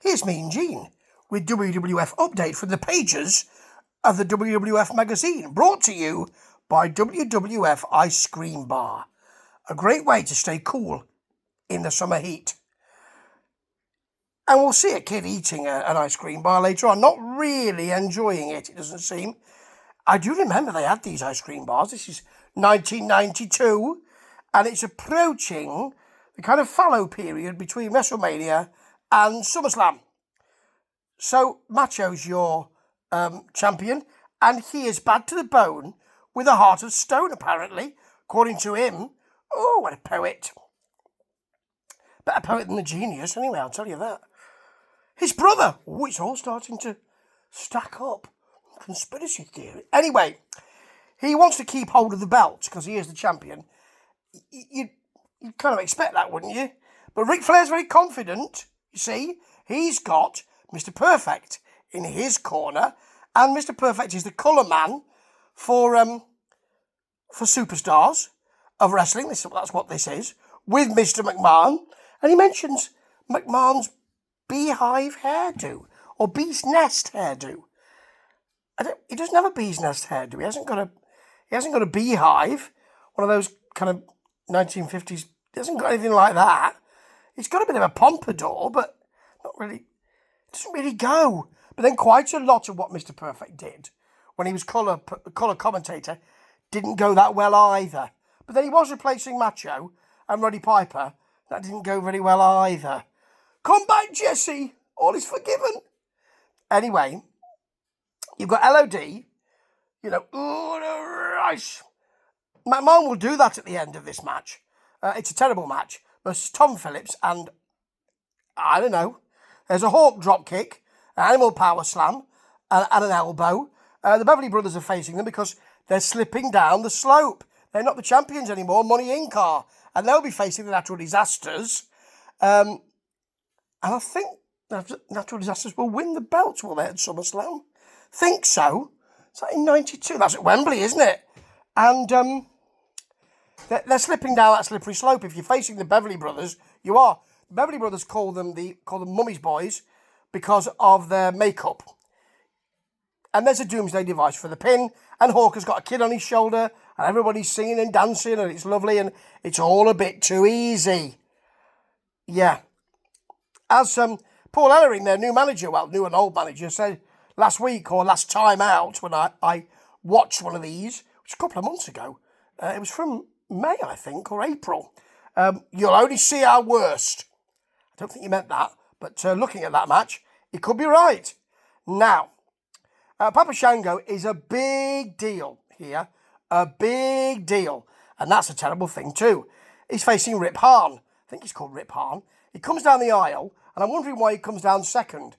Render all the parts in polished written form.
Here's Mean Gene with WWF update from the pages of the WWF magazine, brought to you by WWF Ice Cream Bar. A great way to stay cool in the summer heat. And we'll see a kid eating an ice cream bar later on, not really enjoying it, it doesn't seem. I do remember they had these ice cream bars. This is 1992, and it's approaching the kind of fallow period between WrestleMania and SummerSlam. So, Macho's your champion, and he is bad to the bone with a heart of stone, apparently, according to him. Oh, what a poet. Better poet than the genius, anyway, I'll tell you that. His brother. Oh, it's all starting to stack up. Conspiracy theory. Anyway, he wants to keep hold of the belt because he is the champion. You'd kind of expect that, wouldn't you? But Ric Flair's very confident, you see. He's got Mr. Perfect in his corner, and Mr. Perfect is the colour man for superstars of wrestling. That's what this is, with Mr. McMahon. And he mentions McMahon's beehive hairdo, or bee's nest hairdo. He doesn't have a bee's nest hairdo. He hasn't got a beehive, one of those kind of 1950s. He hasn't got anything like that. He's got a bit of a pompadour, but not really. It doesn't really go. But then quite a lot of what Mr. Perfect did when he was colour commentator didn't go that well either. But then he was replacing Macho and Roddy Piper. That didn't go very well either. Come back, Jesse. All is forgiven. Anyway, you've got LOD. You know, rice. McMahon will do that at the end of this match. It's a terrible match. Versus Tom Phillips and, I don't know, there's a Hawk drop kick, an Animal Power Slam, and an elbow. The Beverly Brothers are facing them because they're slipping down the slope. They're not the champions anymore. Money Inc. are. And they'll be facing the Natural Disasters. And I think Natural Disasters will win the belt, will they, at SummerSlam? Think so. Is that in 92? That's at Wembley, isn't it? And they're slipping down that slippery slope. If you're facing the Beverly Brothers, you are. The Beverly Brothers call them Mummy's Boys because of their makeup. And there's a doomsday device for the pin, and Hawk has got a kid on his shoulder, and everybody's singing and dancing, and it's lovely, and it's all a bit too easy. Yeah. As Paul Ellering, their new manager, well, new and old manager, said last week, or last time out, when I watched one of these, which was a couple of months ago, it was from May, I think, or April. You'll only see our worst. I don't think he meant that, but looking at that match, he could be right. Now, Papa Shango is a big deal here. A big deal. And that's a terrible thing too. He's facing Rip Hahn. I think he's called Rip Hahn. He comes down the aisle, and I'm wondering why he comes down second.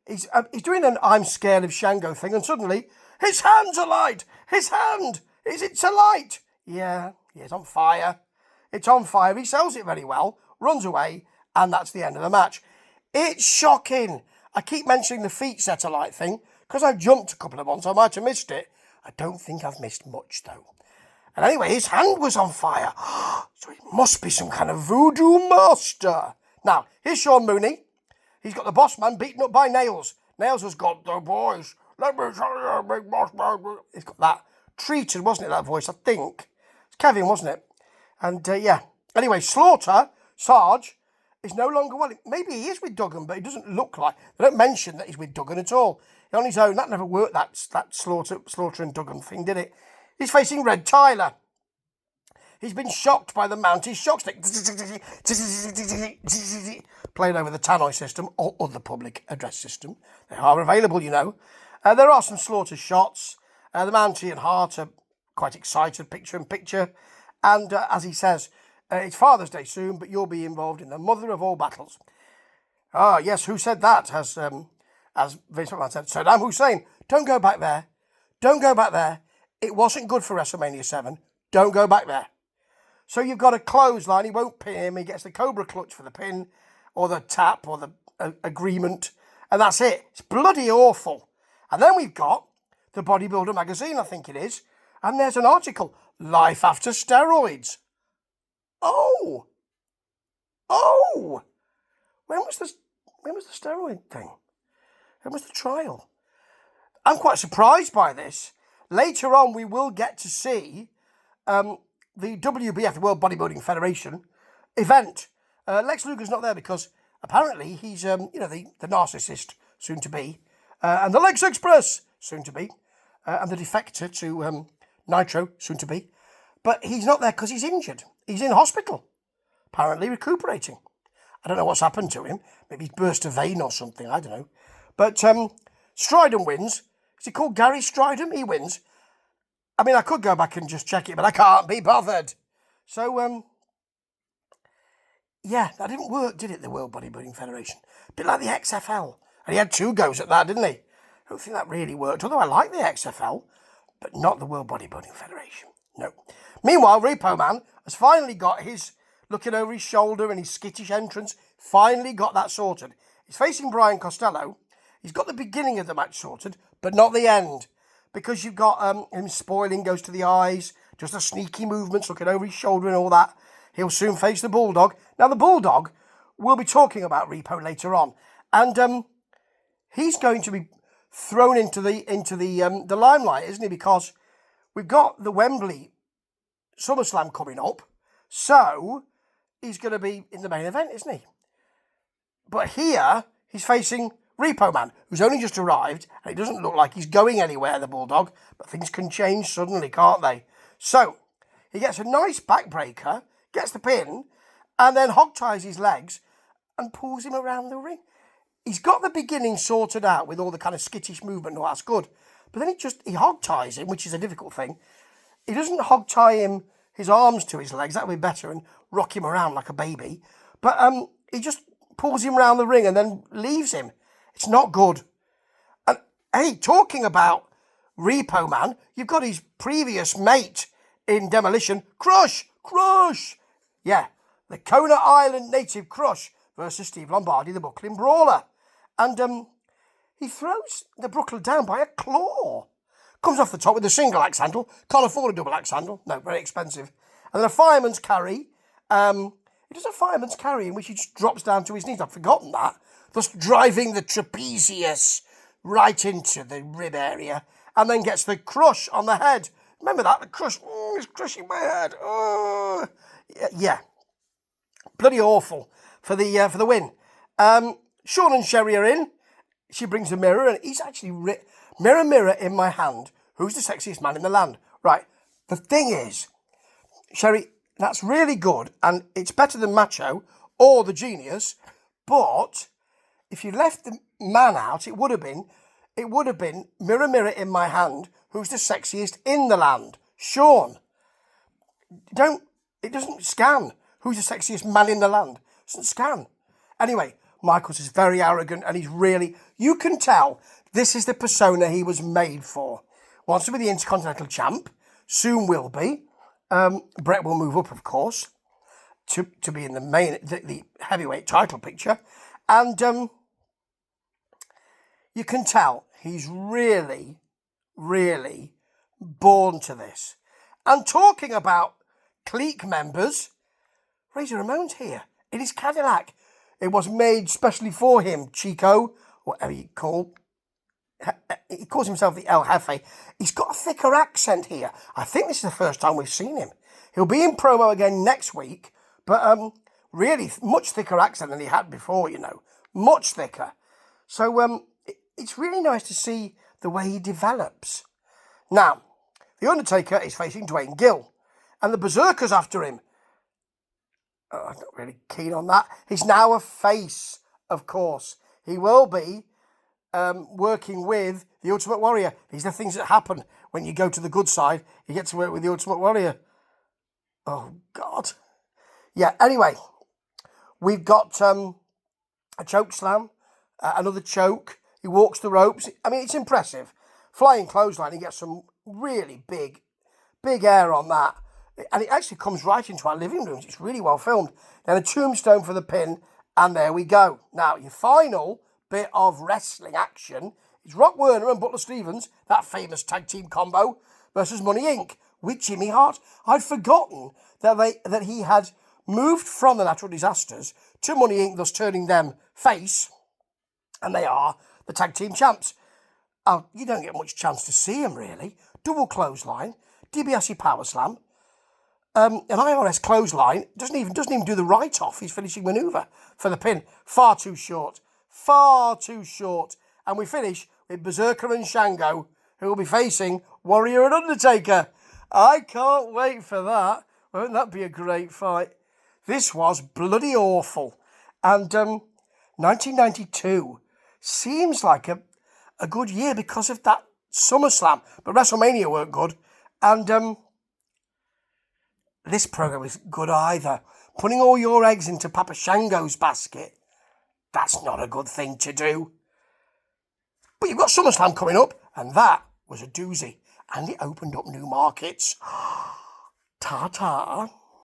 He's doing an I'm scared of Shango thing, and suddenly, his hand's alight! His hand! Is it alight? Yeah, it's on fire. It's on fire. He sells it very well, runs away, and that's the end of the match. It's shocking. I keep mentioning the feet set alight thing, because I jumped a couple of months, I might have missed it. I don't think I've missed much, though. And anyway, his hand was on fire. So it must be some kind of voodoo master. Now, here's Sean Mooney. He's got the boss man beaten up by Nails. Nails has got the voice. Let me tell you, big boss man. He's got that treated, wasn't it, that voice, I think. It's Kevin, wasn't it? And, yeah. Anyway, Slaughter, Sarge, is no longer, well, maybe he is with Duggan, but it doesn't look like. They don't mention that he's with Duggan at all. On his own, that never worked, that Slaughter and Duggan thing, did it? He's facing Red Tyler. He's been shocked by the Mounties shock stick. Playing over the Tannoy system or other public address system. They are available, you know. There are some Slaughter shots. The Mountie and Hart are quite excited, picture in picture. And as he says, it's Father's Day soon, but you'll be involved in the mother of all battles. Ah, yes, who said that? As Vince McMahon said, Saddam Hussein, don't go back there. Don't go back there. It wasn't good for WrestleMania 7. Don't go back there. So you've got a clothesline. He won't pin him. He gets the Cobra Clutch for the pin, or the tap, or the agreement. And that's it. It's bloody awful. And then we've got the Bodybuilder magazine, I think it is. And there's an article, Life After Steroids. Oh. When was this? When was the steroid thing? When was the trial? I'm quite surprised by this. Later on, we will get to see the WBF, the World Bodybuilding Federation, event. Lex Luger's not there because apparently he's, the narcissist, soon to be, and the Lex Express, soon to be, and the defector to Nitro, soon to be. But he's not there because he's injured. He's in hospital, apparently recuperating. I don't know what's happened to him. Maybe he's burst a vein or something. I don't know. But Stridham wins. Is he called Gary Stridham? He wins. I mean, I could go back and just check it, but I can't be bothered. So, yeah, that didn't work, did it, the World Bodybuilding Federation? A bit like the XFL. And he had 2 goes at that, didn't he? I don't think that really worked, although I like the XFL, but not the World Bodybuilding Federation. No. Meanwhile, Repo Man has finally got his looking over his shoulder and his skittish entrance, finally got that sorted. He's facing Brian Costello. He's got the beginning of the match sorted, but not the end. Because you've got him spoiling, goes to the eyes, just the sneaky movements, looking over his shoulder and all that. He'll soon face the Bulldog. Now, the Bulldog, we'll be talking about Repo later on. And he's going to be thrown into the limelight, isn't he? Because we've got the Wembley SummerSlam coming up. So, he's going to be in the main event, isn't he? But here, he's facing Repo Man, who's only just arrived, and it doesn't look like he's going anywhere, the Bulldog, but things can change suddenly, can't they? So, he gets a nice backbreaker, gets the pin, and then hog ties his legs and pulls him around the ring. He's got the beginning sorted out with all the kind of skittish movement, and that's good. But then he hog ties him, which is a difficult thing. He doesn't hog tie him his arms to his legs, that would be better, and rock him around like a baby. But he just pulls him around the ring and then leaves him. It's not good. And hey, talking about Repo Man, you've got his previous mate in Demolition, Crush. Yeah, the Kona Island native Crush versus Steve Lombardi, the Brooklyn Brawler. And he throws the Brooklyn down by a claw. Comes off the top with a single axe handle. Can't afford a double axe handle. No, very expensive. And then a fireman's carry. He does a fireman's carry in which he just drops down to his knees. I've forgotten that. Thus driving the trapezius right into the rib area. And then gets the crush on the head. Remember that? The crush. It's crushing my head. Oh. Yeah. Bloody awful for the win. Sean and Sherry are in. She brings a mirror and he's actually... Mirror in my hand. Who's the sexiest man in the land? Right. The thing is, Sherry, that's really good and it's better than Macho or the Genius. But if you left the man out, it would have been mirror in my hand. Who's the sexiest in the land? Sean. It doesn't scan. Who's the sexiest man in the land? It doesn't scan. Anyway, Michaels is very arrogant and he's really, you can tell this is the persona he was made for. Wants to be the Intercontinental Champ. Soon will be. Brett will move up, of course, to be in the heavyweight title picture. And you can tell he's really, really born to this. And talking about clique members, Razor Ramon's here in his Cadillac. It was made specially for him, Chico, whatever you call. He calls himself the El Jefe. He's got a thicker accent here. I think this is the first time we've seen him. He'll be in promo again next week, but really much thicker accent than he had before, Much thicker. So it's really nice to see the way he develops. Now, the Undertaker is facing Dwayne Gill, and the Berserker's after him. I'm not really keen on that. He's now a face, of course. He will be working with the Ultimate Warrior. These are things that happen when you go to the good side. You get to work with the Ultimate Warrior. Oh, God. Yeah, anyway, we've got a choke slam, another choke. He walks the ropes. I mean, it's impressive. Flying clothesline, he gets some really big air on that. And it actually comes right into our living rooms. It's really well filmed. Then a tombstone for the pin, and there we go. Now, your final bit of wrestling action is Rock Werner and Butler Stevens, that famous tag team combo, versus Money Inc. with Jimmy Hart. I'd forgotten that he had moved from the Natural Disasters to Money Inc., thus turning them face. And they are the tag team champs. Oh, you don't get much chance to see them, really. Double clothesline, DiBiase power slam, an IRS clothesline, doesn't even do the write-off, his finishing manoeuvre for the pin. Far too short. Far too short. And we finish with Bezerker and Shango, who will be facing Warrior and Undertaker. I can't wait for that. Won't that be a great fight? This was bloody awful. And 1992 seems like a good year because of that SummerSlam. But WrestleMania weren't good. And this program is good either. Putting all your eggs into Papa Shango's basket, that's not a good thing to do. But you've got SummerSlam coming up, and that was a doozy. And it opened up new markets. Ta-ta.